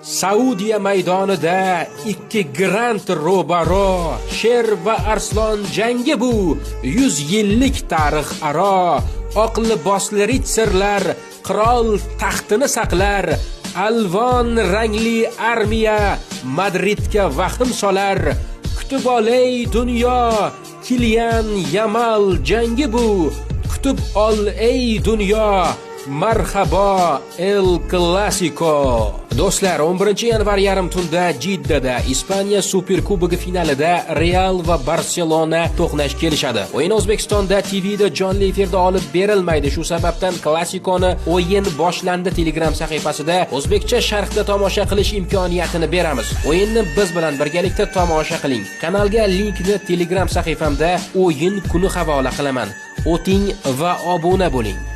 Saudiya maydonida ikki grand ro'baro, sher va arslon jangi bu 100 yillik tarix aro. Oq libosli ritsarlar qirol taxtini saqlar, alvon rangli armiya Madridga vahm solar. Kutib olay dunyo, Kilian Yamal jangi bu, kutib ol ey dunyo, marhabo El Clasico. Do'stlar, 11-yanvar yarim tunda Jiddada Ispaniya Superkubogi finalida Real va Barselona to'qnash kelishadi. O'yin O'zbekistonda TVda jonli efirda olib berilmaydi. Shu sababdan Clasico'ni o'yin boshlandi Telegram sahifasida o'zbekcha sharhda tomosha qilish imkoniyatini beramiz. O'yinni biz bilan birgalikda tomosha qiling. Kanalga linkni Telegram sahifamda o'yin kuni havola qilaman. O'ting va obuna bo'ling.